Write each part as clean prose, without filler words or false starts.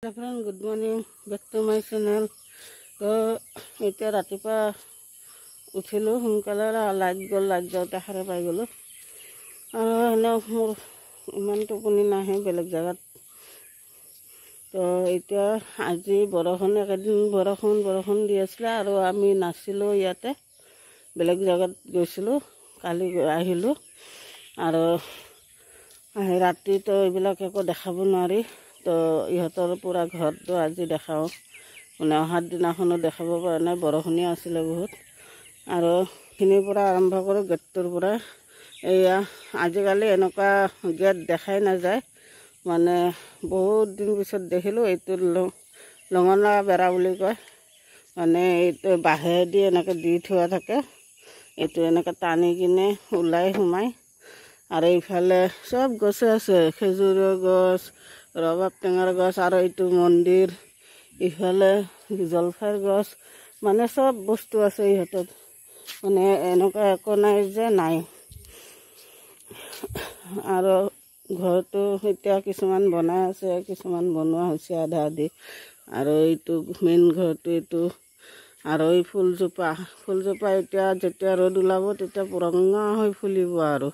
Friend, good morning. Back to my channel. So, এতিয়া ৰাতিপুৱা উঠিলো সোনকালে লাইট যাওঁতে সাৰে পাই গ'লো আৰু এনেও মোৰ ইমান টোপনি নাহে বেলেগ জেগাত। তো এতিয়া আজি একেদিন বৰষুণ দি আছিলে আৰু আমি নাছিলোঁ ইয়াতে, বেলেগ জেগাত গৈছিলোঁ। কালি আহিলোঁ আৰু ৰাতিতো এইবিলাক একো দেখাব নোৱাৰি। তো ইহঁতৰ পূৰা ঘৰটো আজি দেখাওঁ, মানে অহাৰ দিনাখনো দেখাব পৰা নাই, বৰষুণীয়া আছিলে বহুত। আৰু এইখিনিৰ পৰা আৰম্ভ কৰোঁ, গেটটোৰ পৰা। এয়া আজিকালি এনেকুৱা গেট দেখাই নাযায়, মানে বহুত দিন পিছত দেখিলোঁ। এইটো লঙনা বেৰা বুলি কয়, মানে এইটো বাঁহেদি এনেকৈ দি থোৱা থাকে। এইটো এনেকৈ টানি কিনে ওলাই সোমাই। আৰু এইফালে চব গছে আছে, খেজুৰৰ গছ, ৰবাব টেঙাৰ গছ, আৰু এইটো মন্দিৰ, ইফালে জলফাইৰ গছ, মানে চব বস্তু আছে ইহঁতৰ। মানে এনেকুৱা একো নাই যে নাই। আৰু ঘৰটো এতিয়া কিছুমান বনাই আছে, কিছুমান বনোৱা হৈছে আধা আধি। আৰু এইটো মেইন ঘৰটো এইটো। আৰু এই ফুলজোপা এতিয়া যেতিয়া ৰ'দ ওলাব তেতিয়া ৰঙা হৈ ফুলিব। আৰু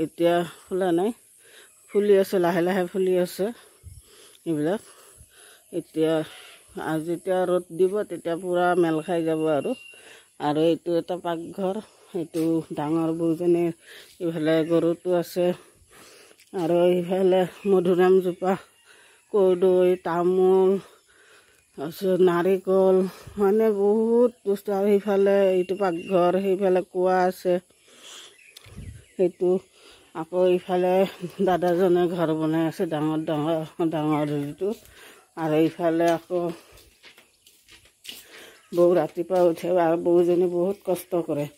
এতিয়া ফুলা নাই, ফুলি আছে, লাহে লাহে ফুলি আছে এইবিলাক। এতিয়া যেতিয়া ৰ'দ দিব তেতিয়া পূৰা মেল খাই যাব। আৰু এইটো এটা পাকঘৰ, এইটো ডাঙৰ বৌজনীৰ। ইফালে গৰুটো আছে আৰু ইফালে মধুৰিআমজোপা, কৰ্দৈ, তামোল, তাৰপিছত নাৰিকল, মানে বহুত বস্তু। আৰু সেইফালে এইটো পাকঘৰ, সেইফালে কুঁৱা আছে সেইটো। আকৌ ইফালে দাদাজনে ঘৰ বনাই আছে, ডাঙৰ হেৰিটো। আৰু ইফালে আকৌ বৌ ৰাতিপুৱা উঠে, আৰু বৌজনী বহুত কষ্ট কৰে।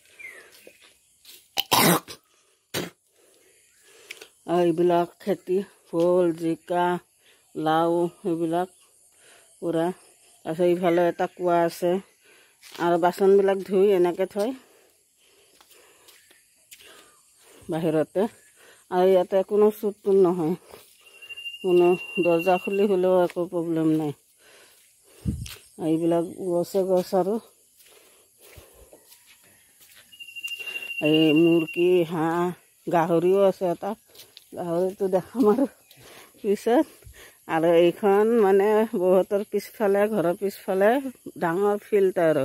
আৰু এইবিলাক খেতি, ভোল, জিকা, লাও, সেইবিলাক পূৰা। তাৰপিছত ইফালে এটা কুঁৱা আছে, আৰু বাচনবিলাক ধুই এনেকৈ থয় বাহিৰতে। আৰু ইয়াতে কোনো চুট নহয়, কোনো দৰ্জা খুলি হ'লেও একো প্ৰব্লেম নাই। এইবিলাক গছ আৰু এই মুৰ্গী, হাঁহ, গাহৰিও আছে এটা, গাহৰিটো দেখাম আৰু পিছত। আৰু এইখন মানে বহুতৰ পিছফালে, ঘৰৰ পিছফালে ডাঙৰ ফিল্ড। আৰু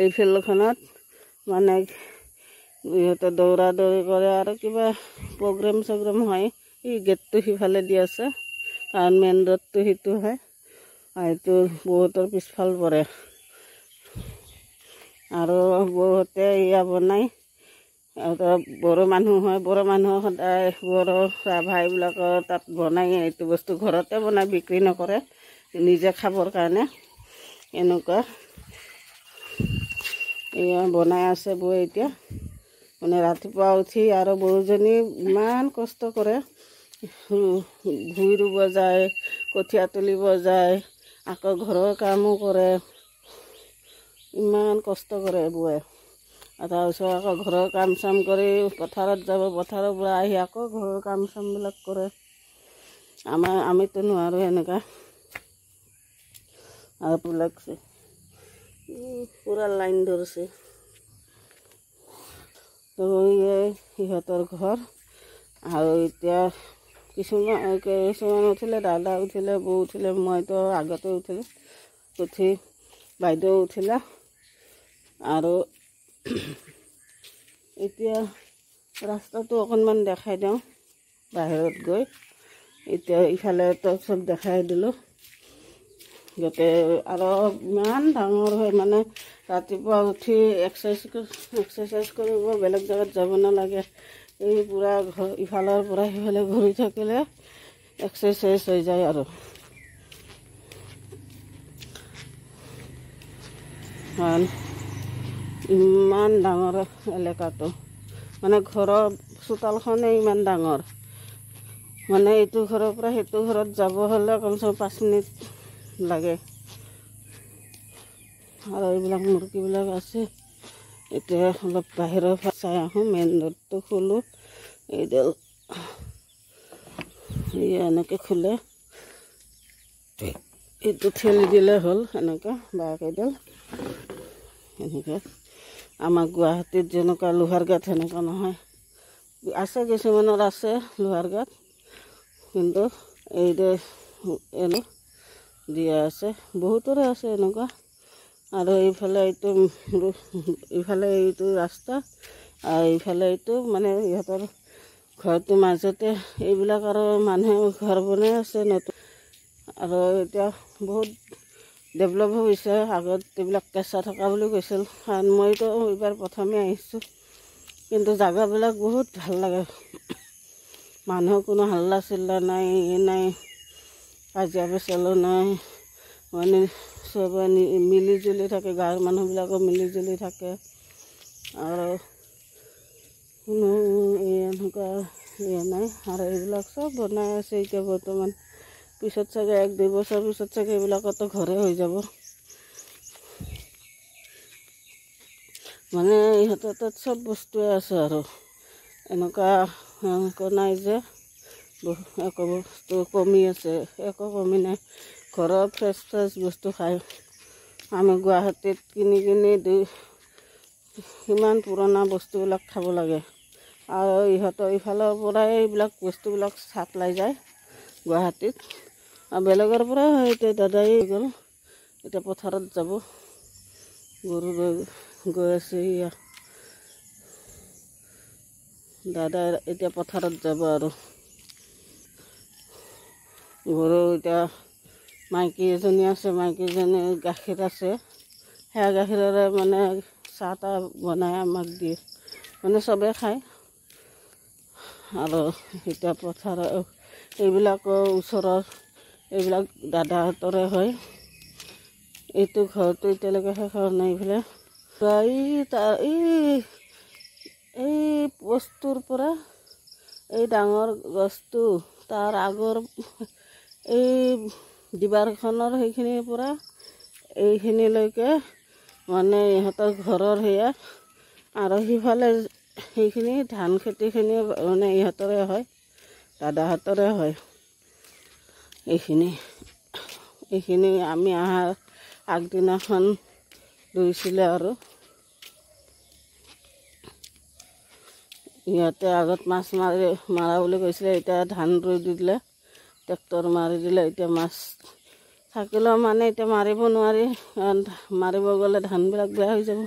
এই ফিল্ডখনত মানে ইহঁতে দৌৰা দৌৰি কৰে, আৰু কিবা প্ৰগ্ৰেম হয়। এই গেটটো সিফালে দি আছে, কাৰণ মেইন ৰোডটো সেইটো হয়। এইটো বহুতৰ পিছফাল পৰে। আৰু বহুতে এয়া বনাই, বড়ো মানুহ হয়, বড়ো মানুহ সদায় বড়ো ৰাভা এইবিলাকৰ তাত বনাই এইটো বস্তু, ঘৰতে বনাই, বিক্ৰী নকৰে, নিজে খাবৰ কাৰণে। এনেকুৱা এয়া বনাই আছে বৌ এতিয়া। মানে ৰাতিপুৱা উঠি, আৰু বৌজনী ইমান কষ্ট কৰে, ভুই ৰুব যায়, কঠীয়া তুলিব যায়, আকৌ ঘৰৰ কামো কৰে, ইমান কষ্ট কৰে বৌয়ে। তাৰপিছত আকৌ ঘৰৰ কাম চাম কৰি পথাৰত যাব, পথাৰৰ পৰা আহি আকৌ ঘৰৰ কাম চামবিলাক কৰে। আমিতো নোৱাৰোঁ এনেকুৱা। আৰু লাগছে পূৰা লাইন ধৰিছে। তো সিহঁতৰ ঘৰ। আৰু এতিয়া কিছুমান উঠিলে, দাদা উঠিলে, বৌ উঠিলে, মইতো আগতে উঠিলোঁ, উঠি বাইদেউ উঠিলে। আৰু এতিয়া ৰাস্তাটো অকণমান দেখাই দিওঁ বাহিৰত গৈ। এতিয়া ইফালেতো চব দেখাই দিলোঁ যাতে। আৰু ইমান ডাঙৰ হয়, মানে ৰাতিপুৱা উঠি এক্সাৰচাইজ কৰিব বেলেগ জেগাত যাব নালাগে। এই পূৰা ইফালৰ পৰা সিফালে ঘূৰি থাকিলে এক্সাৰচাইজ হৈ যায়। আৰু ইমান ডাঙৰ এলেকাটো, মানে ঘৰৰ চোতালখনেই ইমান ডাঙৰ। মানে এইটো ঘৰৰ পৰা সেইটো ঘৰত যাব হ'লে কমচে কম 5 মিনিট লাগে। আৰু এইবিলাক মুৰ্গীবিলাক আছে। এতিয়া অলপ বাহিৰৰ পৰা চাই আহোঁ, মেইন ৰোডটো খোলোঁ। এইডাল এনেকৈ খোলে। এইটো ঠেলি দিলে হ'ল এনেকৈ বাঁহকেইডাল এনেকৈ। আমাৰ গুৱাহাটীত যেনেকুৱা লোহাৰ গাঁত সেনেকুৱা নহয়, আছে কিছুমানৰ আছে লোহাৰ গাঁত, কিন্তু এইটো এনে দিয়া আছে, বহুতৰে আছে এনেকুৱা। আৰু এইফালে এইটো ৰাস্তা, আৰু এইফালে এইটো মানে ইহঁতৰ ঘৰটোৰ মাজতে এইবিলাক আৰু মানুহে ঘৰ বনাই আছে নতুন। আৰু এতিয়া বহুত ডেভেলপ হৈছে, আগত এইবিলাক কেঁচা থকা বুলি কৈছিল, কাৰণ মইতো এইবাৰ প্ৰথমে আহিছোঁ, কিন্তু জেগাবিলাক বহুত ভাল লাগে। মানুহৰ কোনো হাল্লা চিল্লা নাই, নাই কাজিয়া পেচালো নাই, মানে চবে মিলি জুলি থাকে, গাঁৱৰ মানুহবিলাকো মিলি জুলি থাকে। আৰু কোনো এনেকুৱা নাই। আৰু এইবিলাক চব বনাই আছে এতিয়া বৰ্তমান, পিছত চাগে 1-2 বছৰ পিছত চাগে এইবিলাকতো ঘৰে হৈ যাব। মানে ইহঁতৰ তাত চব বস্তুৱে আছে আৰু এনেকুৱা নাই যে একো বস্তু কমি আছে, একো কমি নাই। ঘৰৰ ফ্ৰেছ বস্তু খায়। আমি গুৱাহাটীত কিনি সিমান পুৰণা বস্তুবিলাক খাব লাগে। আৰু ইহঁতৰ ইফালৰ পৰাই এইবিলাক বস্তুবিলাক চাপ্লাই যায় গুৱাহাটীত, আৰু বেলেগৰ পৰাই হয়। এতিয়া দাদাই গ'ল, এতিয়া পথাৰত যাব, গৰু গৈ আছে। দাদা এতিয়া পথাৰত যাব, আৰু গৰু এতিয়া মাইকী এজনী আছে, মাইকীজনী গাখীৰ আছে, সেয়া গাখীৰেৰে মানে চাহ তাহ বনাই আমাক দিয়ে, মানে চবেই খায়। আৰু এতিয়া এইবিলাকৰ ওচৰৰ এইবিলাক দাদাহঁতৰে হয়। এইটো ঘৰটো এতিয়ালৈকে শেষ হোৱা নাই। এইফালে এই বস্তুৰ পৰা, এই ডাঙৰ গছটো তাৰ আগৰ এই দিবাৰখনৰ সেইখিনিৰ পৰা এইখিনিলৈকে মানে ইহঁতৰ ঘৰৰ সেয়া। আৰু সিফালে সেইখিনি ধান খেতিখিনি মানে ইহঁতৰে হয়, দাদাহঁতৰে হয়। এইখিনি আমি অহাৰ আগদিনাখন ৰুইছিলে, আৰু ইহঁতে আগত মাছ মাৰা বুলি কৈছিলে, এতিয়া ধান ৰুই দিলে, ট্ৰেক্টৰ মাৰি দিলে। এতিয়া মাছ থাকিলেও মানে এতিয়া মাৰিব নোৱাৰি, মাৰিব গ'লে ধানবিলাক বেয়া হৈ যাব।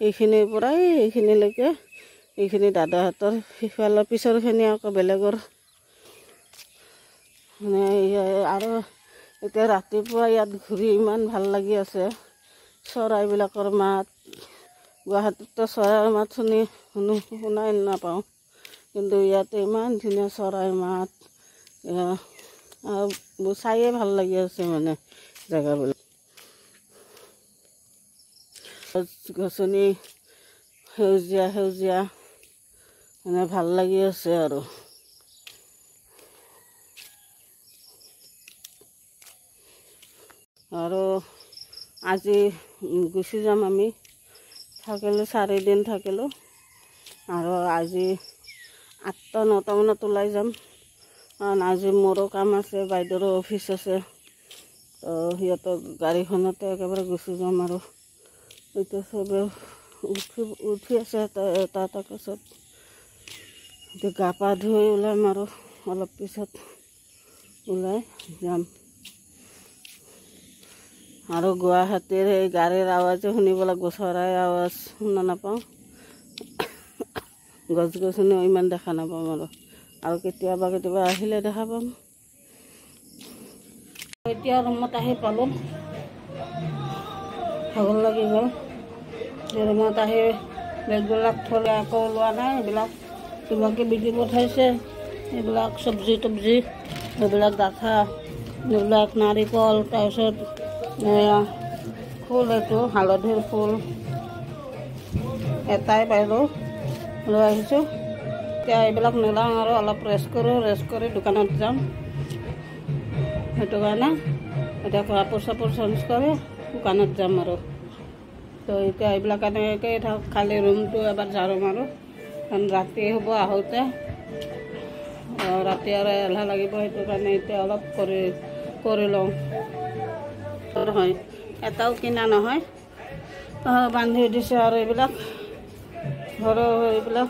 এইখিনিৰ পৰাই এইখিনিলৈকে, এইখিনি দাদাহঁতৰ, সিফালৰ পিছৰখিনি আকৌ বেলেগৰ। মানে আৰু এতিয়া ৰাতিপুৱা ইয়াত ঘূৰি ইমান ভাল লাগি আছে, চৰাইবিলাকৰ মাত। গুৱাহাটীততো চৰাইৰ মাত শুনাই নাপাওঁ, কিন্তু ইয়াতে ইমান ধুনীয়া চৰাইৰ মাত, চায়ে ভাল লাগি আছে মানে জেগাবিলাক। গছ-গছনি সেউজীয়া মানে ভাল লাগি আছে। আৰু আজি গুচি যাম আমি, থাকিলোঁ 4 দিন থাকিলোঁ। আৰু আজি 8-9 মানত ওলাই যাম, কাৰণ আজি মোৰো কাম আছে, বাইদেউৰো অফিচ আছে। তো সিহঁতৰ গাড়ীখনতে একেবাৰে গুচি যাম। আৰু এতিয়া চবে উঠি আছে এটা পাছত। এতিয়া গা পা ধুই ওলাম, আৰু অলপ পিছত ওলাই যাম। আৰু গুৱাহাটীৰ এই গাড়ীৰ আৱাজো শুনিব লাগিব, চৰাইৰ আৱাজ শুনা নাপাওঁ, গছ-গছনিও ইমান দেখা নাপাম। আৰু কেতিয়াবা আহিলে দেখা পাম। এতিয়া ৰুমত আহি পালোঁ, ভাগৰ লাগি গ'ল। ৰুমত আহি বেগবিলাক থলে, আকৌ ওলোৱা নাই। এইবিলাক কিবা কিবি দি পঠাইছে, এইবিলাক চব্জি তব্জি, এইবিলাক ডাঠা, এইবিলাক নাৰিকল, তাৰপিছত ফুল, এইটো হালধিৰ ফুল এটাই পালোঁ, লৈ আহিছোঁ। এতিয়া এইবিলাক নলাওঁ, আৰু অলপ ৰেষ্ট কৰি দোকানত যাম। সেইটো কাৰণে এতিয়া কাপোৰ চাপোৰ চেঞ্জ কৰি দোকানত যাম। আৰু তো এতিয়া এইবিলাক এনেকৈ থাকক, খালি ৰুমটো এবাৰ ঝাৰু মাৰোঁ, কাৰণ ৰাতি হ'ব আহোঁতে, ৰাতি আৰু এলাহ লাগিব। সেইটো কাৰণে এতিয়া অলপ কৰি লওঁ হয় এটাও কিনা নহয় বান্ধি দিছে আৰু এইবিলাক ঘৰৰ এইবিলাক